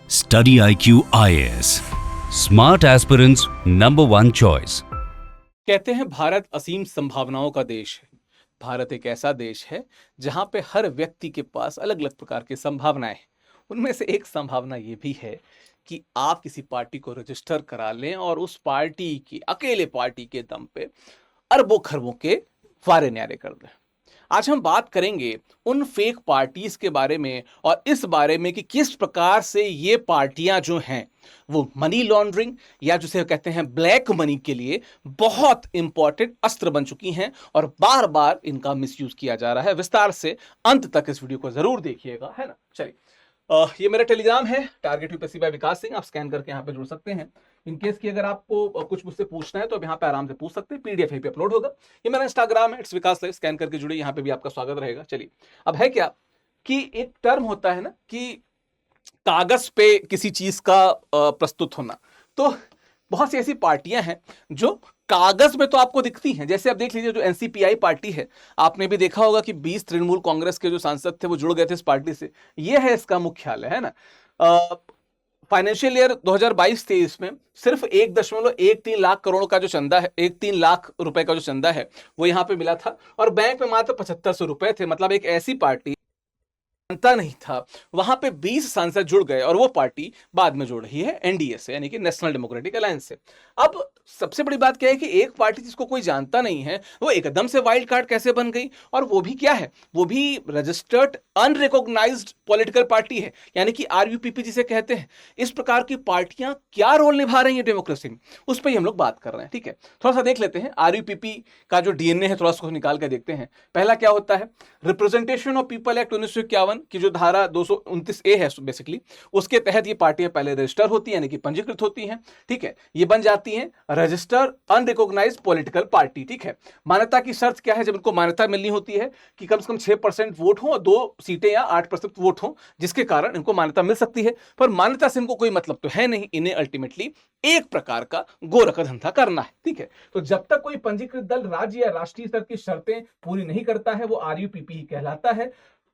Study IQ IAS. Smart aspirants number one choice. कहते हैं भारत असीम संभावनाओं का देश है। भारत एक ऐसा देश है जहां पे हर व्यक्ति के पास अलग अलग प्रकार की संभावनाएं हैं। उनमें से एक संभावना ये भी है कि आप किसी पार्टी को रजिस्टर करा लें और उस पार्टी की अकेले पार्टी के दम पे अरबों खरबों के वारे न्यारे कर दें। आज हम बात करेंगे उन फेक पार्टीज के बारे में और इस बारे में कि किस प्रकार से ये पार्टियां जो हैं वो मनी लॉन्ड्रिंग या जिसे कहते हैं ब्लैक मनी के लिए बहुत इंपॉर्टेंट अस्त्र बन चुकी हैं और बार बार इनका मिसयूज किया जा रहा है। विस्तार से अंत तक इस वीडियो को जरूर देखिएगा, है ना। चलिए, ये मेरा टेलीग्राम है टारगेट यूपीएससी बाय विकास सिंह। आप स्कैन करके यहाँ पे जुड़ सकते हैं। इनकेस की अगर आपको कुछ मुझसे पूछना है तो आप यहाँ पे आराम से पूछ सकते हैं। पीडीएफ यहीं पे अपलोड होगा। ये मेरा इंस्टाग्राम है, इट्स विकास लाइव। स्कैन करके जुड़े, यहाँ पे भी आपका स्वागत रहेगा। चलिए, अब है क्या कि एक टर्म होता है ना कि कागज पे किसी चीज का प्रस्तुत होना। तो बहुत सी ऐसी पार्टियां हैं जो कागज में तो आपको दिखती हैं। जैसे आप देख लीजिए, जो एनसीपीआई पार्टी है, आपने भी देखा होगा कि 20 तृणमूल कांग्रेस के जो सांसद थे वो जुड़ गए थे इस पार्टी से। ये है इसका मुख्यालय, है ना। फाइनेंशियल ईयर 2022-23 में सिर्फ 1.13 लाख करोड़ का जो चंदा है, 1.3 लाख रुपए का जो चंदा है वो यहां पे मिला था और बैंक में मात्र 7500 रुपए थे। मतलब एक ऐसी पार्टी जानता नहीं था, वहां पे 20 सांसद जुड़ गए और वो पार्टी बाद में जुड़ रही है एनडीए से, यानी कि नेशनल डेमोक्रेटिक अलायंस से। अब सबसे बड़ी बात क्या है कि एक पार्टी जिसको कोई जानता नहीं है वो एकदम से वाइल्ड कार्ड कैसे बन गई, और वो भी क्या है, वो भी रजिस्टर्ड अनरिकॉग्नाइज्ड पॉलिटिकल पार्टी है, यानी कि आरयूपीपी जिसे कहते हैं। इस प्रकार की पार्टियां क्या रोल निभा रही है डेमोक्रेसी में, उस पर हम लोग बात कर रहे हैं। ठीक है, थोड़ा सा देख लेते हैं आरयूपीपी का जो डीएनए है, थोड़ा सा निकाल कर देखते हैं। पहला क्या होता है, रिप्रेजेंटेशन ऑफ पीपल एक्ट 1951 की जो धारा 229A है बेसिकली, उसके तहत ये पार्टियां पहले रजिस्टर होती है, यानी कि पंजीकृत होती हैं। ठीक है, ये बन जाती हैं रजिस्टर अनरिकॉग्नाइज्ड पॉलिटिकल पार्टी। ठीक है, मान्यता की शर्त क्या है, जब इनको मान्यता मिलनी होती है कि कम से कम 6% वोट हो और 2 सीटें या 8% वोट हो, जिसके कारण इनको मान्यता मिल सकती है। पर मान्यता से इनको कोई मतलब तो है नहीं, इन्हें अल्टीमेटली एक प्रकार का गोरखा धंधा करना है। ठीक है, तो जब तक कोई पंजीकृत दल राज्य या राष्ट्रीय स्तर की शर्तें पूरी नहीं करता है वो आरयूपीपी ही कहलाता है।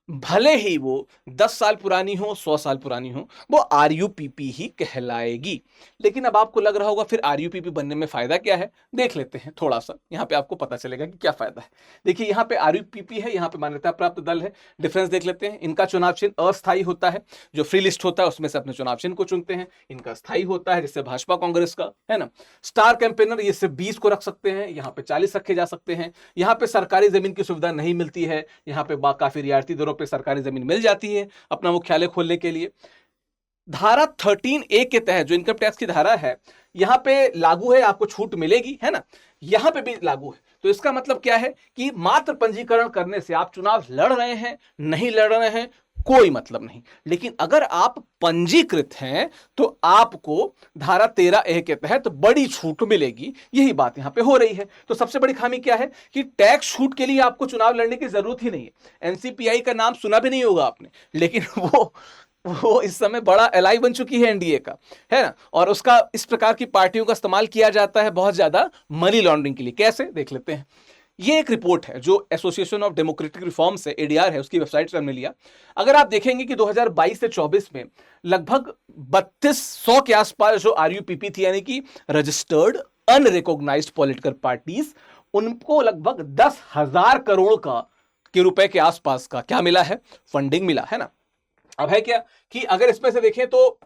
भले ही वो 10 साल पुरानी हो, 100 साल पुरानी हो, वो आरयूपीपी ही कहलाएगी। लेकिन अब आपको लग रहा होगा फिर आरयूपीपी बनने में फायदा क्या है, देख लेते हैं थोड़ा सा। यहां पे आपको पता चलेगा कि क्या फायदा है। देखिए, यहां पे आरयूपीपी है, यहां पे मान्यता प्राप्त दल है। डिफरेंस देख लेते हैं। इनका चुनाव चिन्ह अस्थायी होता है, जो फ्री लिस्ट होता है उसमें से अपने चुनाव चिन्ह को चुनते हैं। इनका स्थायी होता है, जैसे भाजपा कांग्रेस का, है ना। स्टार कैंपेनर, ये सिर्फ 20 को रख सकते हैं, यहाँ पे 40 रखे जा सकते हैं। यहाँ पे सरकारी जमीन की सुविधा नहीं मिलती है, यहाँ पे काफी रियायती दरों पे सरकारी जमीन मिल जाती है अपना मुख्यालय खोलने के लिए। धारा 13A के तहत जो इनकम टैक्स की धारा है, यहां पे लागू है, आपको छूट मिलेगी, है ना। यहां पे भी लागू है। तो इसका मतलब क्या है कि मात्र पंजीकरण करने से आप चुनाव लड़ रहे हैं, नहीं लड़ रहे हैं, कोई मतलब नहीं। लेकिन अगर आप पंजीकृत हैं तो आपको धारा 13A के तहत बड़ी छूट मिलेगी। यही बात यहां पे हो रही है। तो सबसे बड़ी खामी क्या है कि टैक्स छूट के लिए आपको चुनाव लड़ने की जरूरत ही नहीं है। एनसीपीआई का नाम सुना भी नहीं होगा आपने, लेकिन वो इस समय बड़ा एलाई बन चुकी है एनडीए का, है ना। और उसका इस प्रकार की पार्टियों का इस्तेमाल किया जाता है बहुत ज्यादा मनी लॉन्ड्रिंग के लिए। कैसे, देख लेते हैं। ये एक रिपोर्ट है जो एसोसिएशन ऑफ डेमोक्रेटिक रिफॉर्म्स है, एडीआर है, उसकी वेबसाइट से हमने लिया। अगर आप देखेंगे कि 2022 से 24 में लगभग 3200 के आसपास जो आरयूपीपी थी, यानी कि रजिस्टर्ड अनरिकॉग्नाइज्ड पॉलिटिकल पार्टीज, उनको लगभग 10,000 करोड़ का के रुपए के आसपास का क्या मिला है, फंडिंग मिला है ना। अब है क्या कि अगर इसमें से देखें तो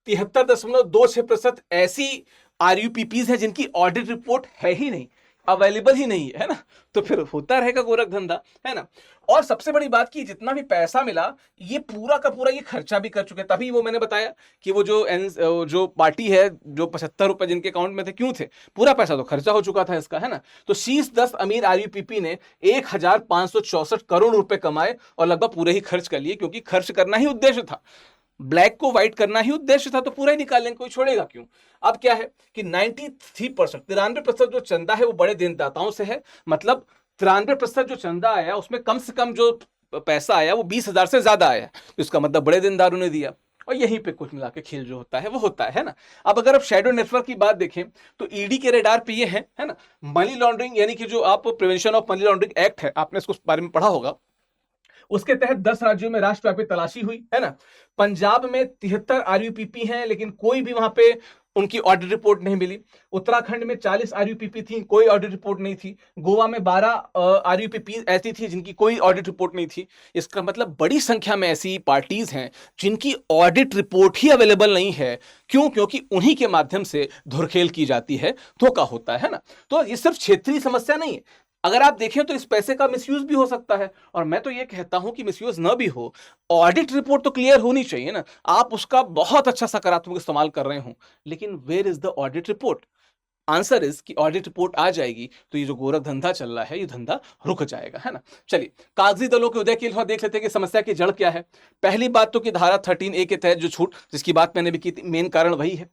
73.26% ऐसी आरयूपीपीज है जिनकी ऑडिट रिपोर्ट है ही नहीं, अवेलेबल ही नहीं है ना। तो फिर होता रहेगा गोरख धंधा, है ना। और सबसे बड़ी बात कि जितना भी पैसा मिला, ये पूरा का पूरा ये खर्चा भी कर चुके हैं। तभी वो मैंने बताया कि वो जो पार्टी है, जो 75 रुपए जिनके अकाउंट में थे, क्यों थे, पूरा पैसा तो खर्चा हो चुका था इसका, है ना। तो शीर्ष 10 अमीर आरयूपीपी ने 1564 करोड़ रुपए कमाए और लगभग पूरे ही खर्च कर लिए, क्योंकि खर्च करना ही उद्देश्य था, ब्लैक को व्हाइट करना ही उद्देश्य था, तो पूरा ही निकाल लेंगे, कोई छोड़ेगा क्यों। अब क्या है कि 93% जो चंदा है वो बड़े देनदाताओं से है। मतलब 93% जो चंदा आया उसमें कम से कम जो पैसा आया वो 20,000 से ज्यादा आया, तो इसका मतलब बड़े देनदारों ने दिया। और यहीं पे कुछ मिला के खेल जो होता है वो होता है ना। अब अगर आप शेडो नेटवर्क की बात देखें तो ईडी के रेडार पे ये है ना, मनी लॉन्ड्रिंग, यानी कि जो आप prevention of money laundering act है, आपने इसको बारे में पढ़ा होगा, उसके तहत 10 राज्यों में राष्ट्रव्यापी तलाशी हुई, है ना। पंजाब में 73 आरयूपीपी हैं, लेकिन कोई भी वहां पे उनकी ऑडिट रिपोर्ट नहीं मिली। उत्तराखंड में 40 आरयूपीपी थी, कोई ऑडिट रिपोर्ट नहीं थी। गोवा में 12 आरयूपीपी ऐसी थी जिनकी कोई ऑडिट रिपोर्ट नहीं थी। इसका मतलब बड़ी संख्या में ऐसी पार्टीज हैं जिनकी ऑडिट रिपोर्ट ही अवेलेबल नहीं है। क्यों? क्योंकि उन्हीं के माध्यम से धुरखेल की जाती है, धोखा होता है ना। तो ये सिर्फ क्षेत्रीय समस्या नहीं है, अगर आप देखें तो इस पैसे का मिसयूज भी हो सकता है। और मैं तो ये कहता हूं कि मिसयूज न भी हो, ऑडिट रिपोर्ट तो क्लियर होनी चाहिए ना। आप उसका बहुत अच्छा सकारात्मक इस्तेमाल कर रहे हो, लेकिन where is the audit report? Answer is कि ऑडिट रिपोर्ट आ जाएगी तो ये जो गोरख धंधा चल रहा है, ये धंधा रुक जाएगा, है ना। चलिए, कागजी दलों के उदय के लिए देख लेते हैं कि समस्या की जड़ क्या है। पहली बात तो कि धारा 13A के तहत जो छूट, जिसकी बात मैंने भी की थी, मेन कारण वही है।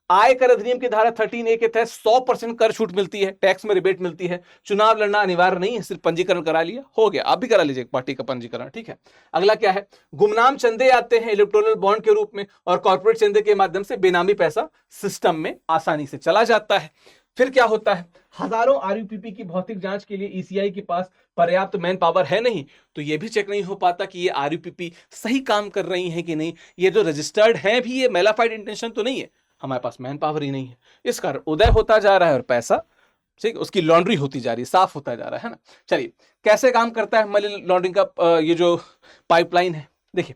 आयकर अधिनियम की धारा 13A के तहत 100% कर छूट मिलती है, टैक्स में रिबेट मिलती है। चुनाव लड़ना अनिवार्य नहीं है, सिर्फ पंजीकरण करा लिया, हो गया। आप भी करा लीजिए पार्टी का पंजीकरण, ठीक है। अगला क्या है? गुमनाम चंदे आते हैं इलेक्टोरल बॉन्ड के रूप में, और कॉर्पोरेट चंदे के माध्यम से बेनामी पैसा सिस्टम में आसानी से चला जाता है। फिर क्या होता है? हजारों आरयूपीपी की भौतिक जांच के लिए ईसीआई के पास पर्याप्त मैन पावर है नहीं, तो यह भी चेक नहीं हो पाता कि ये आरयूपीपी सही काम कर रही है कि नहीं, ये जो रजिस्टर्ड है भी, ये मेलाफाइड इंटेंशन तो नहीं है, हमारे पास मैन पावर ही नहीं है। इस कारण उदय होता जा रहा है और पैसा, ठीक, उसकी लॉन्ड्री होती जा रही है, साफ होता जा रहा है ना। चलिए, कैसे काम करता है मनी लॉन्ड्रिंग का ये जो पाइपलाइन है? देखिए,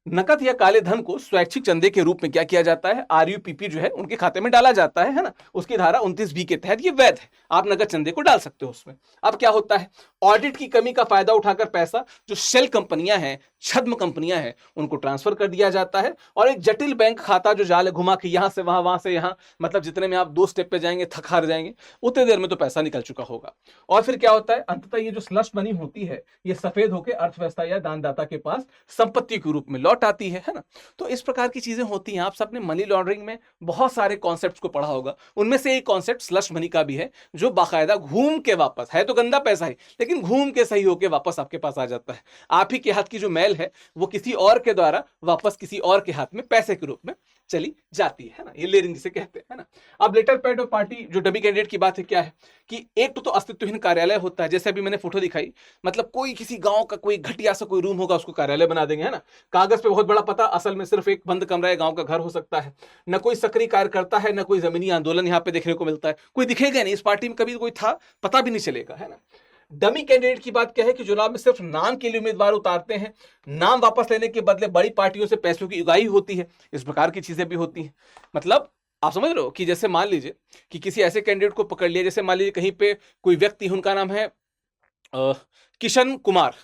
नकद या काले धन को स्वैच्छिक चंदे के रूप में क्या किया जाता है? आरयूपीपी जो है उनके खाते में डाला जाता है ना। उसकी धारा 29B के तहत ये वैध है, आप नकद चंदे को डाल सकते हो उसमें। अब क्या होता है? ऑडिट की कमी का फायदा उठाकर पैसा जो शेल कंपनियां हैं, छद्म कंपनियां हैं, उनको ट्रांसफर कर दिया जाता है, और एक जटिल बैंक खाता जो जाल घुमा के यहां से वहां, वहां से यहां, मतलब जितने में आप 2 स्टेप पे जाएंगे थक हार जाएंगे, उतने देर में तो पैसा निकल चुका होगा। और फिर क्या होता है? अंततः ये जो स्लश मनी होती है, ये सफेद होकर अर्थव्यवस्था या दानदाता के पास संपत्ति के रूप में लौट आती है ना। तो इस प्रकार की चीजें होती हैं। आप सबने मनी लॉन्ड्रिंग में बहुत सारे कॉन्सेप्ट्स को पढ़ा होगा, उनमें से एक कॉन्सेप्ट स्लश मनी का भी है, जो बाकायदा घूम के वापस, है तो गंदा पैसा ही, लेकिन घूम के सही होके वापस आपके पास आ जाता है। आप ही के हाथ की जो मैल है वो किसी और के द्वारा वापस किसी और के हाथ में पैसे के रूप में चली जाती है ना। ये लेरिंग जिसे कहते हैं, है ना। अब लेटर पैड ऑफ पार्टी जो डमी कैंडिडेट की बात है, क्या है कि एक तो अस्तित्वहीन कार्यालय होता है, जैसे अभी मैंने फोटो दिखाई, मतलब कोई किसी गांव का कोई घटिया सा कोई रूम होगा, उसको कार्यालय बना देंगे, है ना। कागज पे बहुत बड़ा पता, असल में सिर्फ एक बंद कमरा है, गांव का घर हो सकता है। न कोई सक्रिय कार्य करता है, न कोई जमीनी आंदोलन यहाँ पे देखने को मिलता है, कोई दिखेगा नहीं, इस पार्टी में कभी कोई था पता भी नहीं चलेगा, है ना। डमी कैंडिडेट की बात क्या है कि चुनाव में सिर्फ नाम के लिए उम्मीदवार उतारते हैं, नाम वापस लेने के बदले बड़ी पार्टियों से पैसों की उगाही होती है, इस प्रकार की चीजें भी होती हैं। मतलब आप समझ रहे हो कि जैसे मान लीजिए कि किसी ऐसे कैंडिडेट को पकड़ लिया, जैसे मान लीजिए कहीं पे कोई व्यक्ति, उनका नाम है किशन कुमार।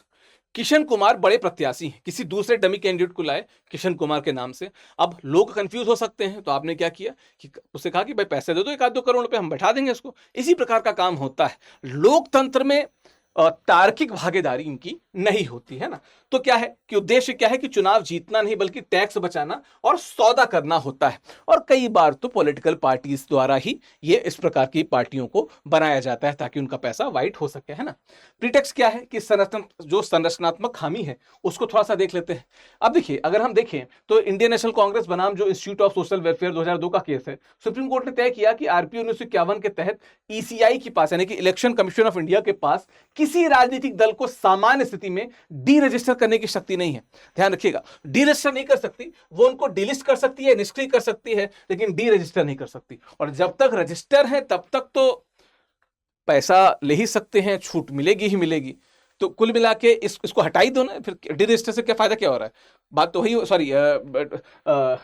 किशन कुमार बड़े प्रत्याशी हैं, किसी दूसरे डमी कैंडिडेट को लाए किशन कुमार के नाम से। अब लोग कंफ्यूज हो सकते हैं, तो आपने क्या किया कि उससे कहा कि भाई पैसे दे दो 1-2 करोड़ रुपए, हम बैठा देंगे इसको। इसी प्रकार का काम होता है। लोकतंत्र में तार्किक भागीदारी इनकी नहीं होती है ना। तो क्या है कि उद्देश्य क्या है कि चुनाव जीतना नहीं बल्कि टैक्स बचाना और सौदा करना होता है। और कई बार तो पॉलिटिकल पार्टीज द्वारा ही ये इस प्रकार की पार्टियों को बनाया जाता है ताकि उनका पैसा वाइट हो सके, है ना। प्रीटेक्स्ट क्या है कि जो संरचनात्मक खामी है उसको थोड़ा सा देख लेते हैं। अब देखिए, अगर हम देखें तो इंडियन नेशनल कांग्रेस बनाम जो इंस्टीट्यूट ऑफ सोशल वेलफेयर 2002 का केस है, सुप्रीम कोर्ट ने तय किया कि आरपी 1951 के तहत ईसीआई के पास, यानी कि इलेक्शन कमीशन ऑफ इंडिया के पास, किसी राजनीतिक दल को सामान्य स्थिति में डी रजिस्टर करने की शक्ति नहीं है। ध्यान रखिएगा, डी रजिस्टर नहीं कर सकती, वो उनको डिलिस्ट कर सकती है, निष्क्रिय कर सकती है, लेकिन डी रजिस्टर नहीं कर सकती। और जब तक रजिस्टर है तब तक तो पैसा ले ही सकते हैं, छूट मिलेगी ही मिलेगी। तो कुल मिला के इसको हटा ही दो ना, फिर डी रजिस्टर से क्या फायदा क्या हो रहा है? बात तो वही, सॉरी,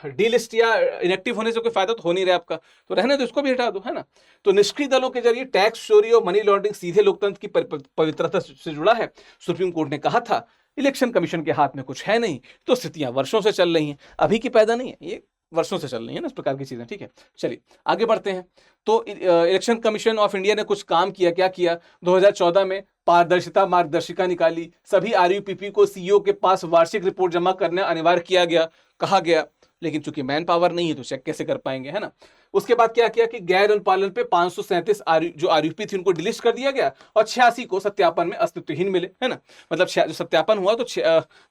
डी लिस्ट या इनएक्टिव होने से कोई फायदा तो हो नहीं रहा आपका, तो रहने दो, इसको भी हटा दो, है ना। तो निष्क्रिय दलों के जरिए टैक्स चोरी और मनी लॉन्ड्रिंग सीधे लोकतंत्र की पवित्रता से जुड़ा है। सुप्रीम कोर्ट ने कहा था इलेक्शन कमीशन के हाथ में कुछ है नहीं, तो स्थितियां वर्षों से चल रही हैं, अभी की पैदा नहीं है, ये वर्षों से चल रही है ना, इस प्रकार की चीजें, ठीक है। चलिए आगे बढ़ते हैं। तो इलेक्शन कमीशन ऑफ इंडिया ने कुछ काम किया, क्या किया? 2014 में पारदर्शिता मार्गदर्शिका निकाली, सभी आरयूपीपी को सीईओ के पास वार्षिक रिपोर्ट जमा करना अनिवार्य किया गया, कहा गया, लेकिन चूंकि मैन पावर नहीं है तो चेक कैसे कर पाएंगे, है ना। उसके बाद क्या किया कि गैर अनुपालन पे 537 जो आरयूपी थी उनको डिलीट कर दिया गया, और 86 को सत्यापन में अस्तित्वहीन मिले, है ना। मतलब जो सत्यापन हुआ तो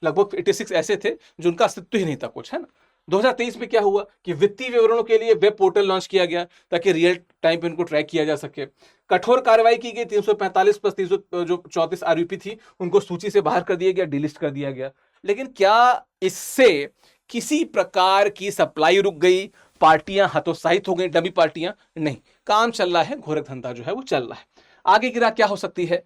लगभग 86 ऐसे थे जिनका अस्तित्व ही नहीं था कुछ, है ना। 2023 में क्या हुआ कि वित्तीय विवरणों के लिए वेब पोर्टल लॉन्च किया गया ताकि रियल टाइम पे इनको ट्रैक किया जा सके। कठोर कार्रवाई की गई, 345 प्लस 334 आरोपी थी उनको सूची से बाहर कर दिया गया, डिलिस्ट कर दिया गया। लेकिन क्या इससे किसी प्रकार की सप्लाई रुक गई, पार्टियां हतोत्साहित हो गई, डमी पार्टियां? नहीं, काम चल रहा है, घोरक धंधा जो है वो चल रहा है। आगे की राह क्या हो सकती है?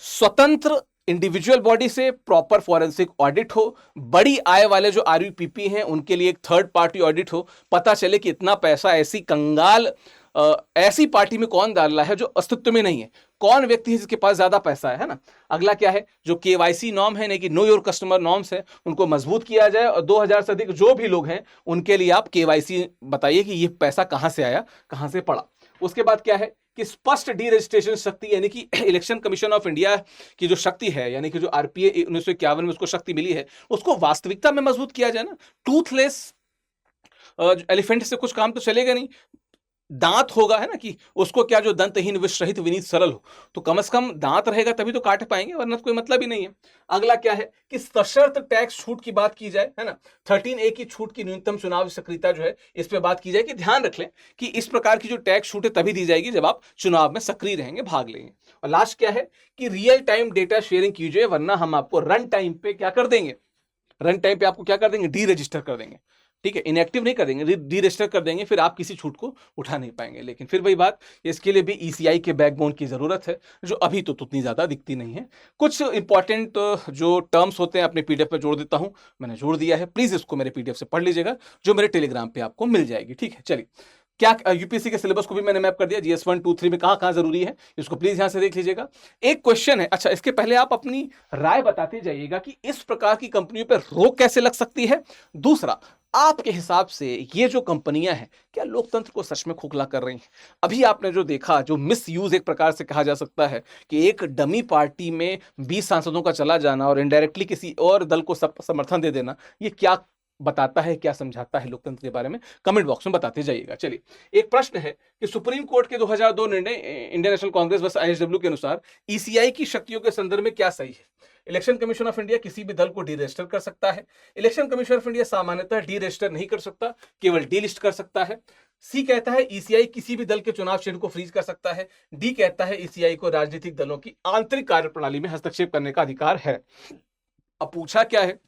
स्वतंत्र इंडिविजुअल बॉडी से प्रॉपर फॉरेंसिक ऑडिट हो, बड़ी आय वाले जो आरयूपीपी हैं उनके लिए एक थर्ड पार्टी ऑडिट हो, पता चले कि इतना पैसा ऐसी कंगाल ऐसी पार्टी में कौन डाल रहा है जो अस्तित्व में नहीं है, कौन व्यक्ति है जिसके पास ज्यादा पैसा है ना। अगला क्या है, जो केवाईसी नॉर्म है, नहीं कि नो योर कस्टमर नॉर्म्स है, उनको मजबूत किया जाए और 2000 से अधिक जो भी लोग हैं उनके लिए आप केवाईसी बताइए कि ये पैसा कहां से आया, कहां से पड़ा। उसके बाद क्या है कि स्पष्ट डी रजिस्ट्रेशन शक्ति, यानी कि इलेक्शन कमीशन ऑफ इंडिया की जो शक्ति है, यानी कि जो आरपीए 1951 में उसको शक्ति मिली है, उसको वास्तविकता में मजबूत किया जाए ना। टूथलेस एलिफेंट से कुछ काम तो चलेगा नहीं, दांत होगा, है ना, कि उसको क्या जो दंतहीन विष रहित विनीत सरल हो, तो कम से कम दांत रहेगा तभी तो काट पाएंगे, वरना तो कोई मतलब ही नहीं है। अगला क्या है कि सशर्त टैक्स छूट की बात की जाए, है ना, 13A की छूट की न्यूनतम चुनाव सक्रियता जो है इस पे बात की जाए कि ध्यान रख लें कि इस प्रकार की जो टैक्स छूट है तभी दी जाएगी जब आप चुनाव में सक्रिय रहेंगे, भाग लेंगे। और लास्ट क्या है कि रियल टाइम डेटा शेयरिंग कीजिए, वरना हम आपको रन टाइम पे क्या कर देंगे, रन टाइम पे आपको क्या कर देंगे, डी रजिस्टर कर देंगे। ठीक है, इनएक्टिव नहीं कर देंगे, डी रजिस्टर कर देंगे, फिर आप किसी छूट को उठा नहीं पाएंगे। लेकिन फिर वही बात, इसके लिए भी ईसीआई के बैकबोन की जरूरत है, जो अभी तो उतनी ज्यादा दिखती नहीं है। कुछ इंपॉर्टेंट जो टर्म्स होते हैं अपने पीडीएफ पे जोड़ देता हूं, मैंने जोड़ दिया है, प्लीज इसको मेरे पीडीएफ से पढ़ लीजिएगा, जो मेरे टेलीग्राम पे आपको मिल जाएगी। ठीक है, चलिए, क्या यूपीएससी के सिलेबस को भी मैंने मैप कर दिया, जीएस 1, 2, 3 में कहां कहां जरूरी है, इसको प्लीज यहां से देख लीजिएगा। एक क्वेश्चन है, अच्छा इसके पहले आप अपनी राय बताते जाइएगा कि इस प्रकार की कंपनियों पर रोक कैसे लग सकती है। दूसरा, आपके हिसाब से ये जो कंपनियां हैं क्या लोकतंत्र को सच में खोखला कर रही हैं? अभी आपने जो देखा, जो मिस यूज एक प्रकार से कहा जा सकता है कि एक डमी पार्टी में 20 सांसदों का चला जाना और इनडायरेक्टली किसी और दल को समर्थन दे देना, ये क्या बताता है, क्या समझाता है लोकतंत्र के बारे में, कमेंट बॉक्स में बताते जाइएगा। चलिए, एक प्रश्न है कि सुप्रीम कोर्ट के 2002 निर्णय इंडियन नेशनल कांग्रेस बस आईएसडब्ल्यू के अनुसार ईसीआई की शक्तियों के संदर्भ में क्या सही है? इलेक्शन कमीशन ऑफ इंडिया किसी भी दल को डी रजिस्टर कर सकता है। इलेक्शन कमीशन ऑफ इंडिया सामान्यतः डी रजिस्टर नहीं कर सकता, केवल डी लिस्ट कर सकता है। सी कहता है ईसीआई किसी भी दल के चुनाव चिन्ह को फ्रीज कर सकता है। डी कहता है ईसीआई को राजनीतिक दलों की आंतरिक कार्यप्रणाली में हस्तक्षेप करने का अधिकार है। अब पूछा क्या है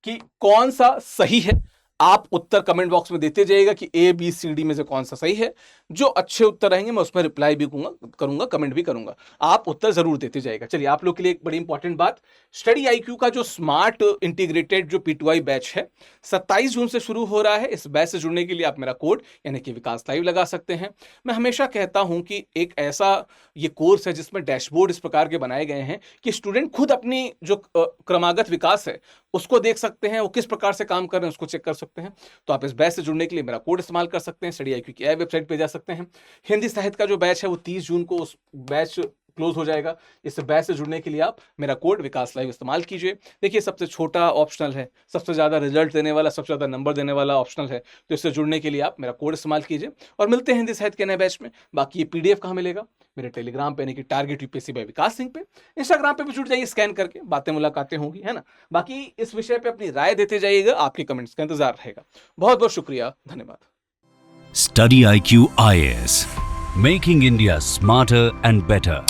कि कौन सा सही है, आप उत्तर कमेंट बॉक्स में देते जाइएगा कि ए बी सी डी में से कौन सा सही है। जो अच्छे उत्तर रहेंगे मैं उसमें रिप्लाई भी करूंगा, कमेंट भी करूंगा, आप उत्तर जरूर देते जाइएगा। चलिए, आप लोग के लिए एक बड़ी इंपॉर्टेंट बात, स्टडी आईक्यू का जो स्मार्ट इंटीग्रेटेड जो P2I बैच है 27 जून से शुरू हो रहा है। इस बैच से जुड़ने के लिए आप मेरा कोड यानी कि विकास लाइव लगा सकते हैं। मैं हमेशा कहता हूं कि एक ऐसा ये कोर्स है जिसमें डैशबोर्ड इस प्रकार के बनाए गए हैं कि स्टूडेंट खुद अपनी जो क्रमागत विकास है उसको देख सकते हैं, वो किस प्रकार से काम कर रहे हैं उसको चेक कर सकते हैं। तो आप इस बैच से जुड़ने के लिए मेरा कोड इस्तेमाल कर सकते हैं, स्टडी आईक्यू की वेबसाइट पे जा सकते हैं। हिंदी साहित्य का जो बैच है वो 30 जून को उस बैच क्लोज हो जाएगा। इस बैच से जुड़ने के लिए आप मेरा कोड विकास लाइव इस्तेमाल कीजिए। देखिए, सबसे छोटा ऑप्शनल है, सबसे ज्यादा रिजल्ट देने वाला, सबसे ज्यादा नंबर देने वाला ऑप्शनल है, तो इससे जुड़ने के लिए आप मेरा कोड इस्तेमाल कीजिए और मिलते हैं हिंदी साहित्य के नए बैच में। बाकी ये पीडीएफ कहाँ मिलेगा? मेरे टेलीग्राम पे यानी कि टारगेट यूपीएससी बाय विकास सिंह पे। इंस्टाग्राम पे भी जुड़ जाइए, स्कैन करके बातें मुलाकातें होंगी, है ना। बाकी इस विषय पे अपनी राय देते जाइएगा, आपके कमेंट्स का इंतजार रहेगा। बहुत बहुत शुक्रिया, धन्यवाद। Study IQ IAS, making India smarter and better.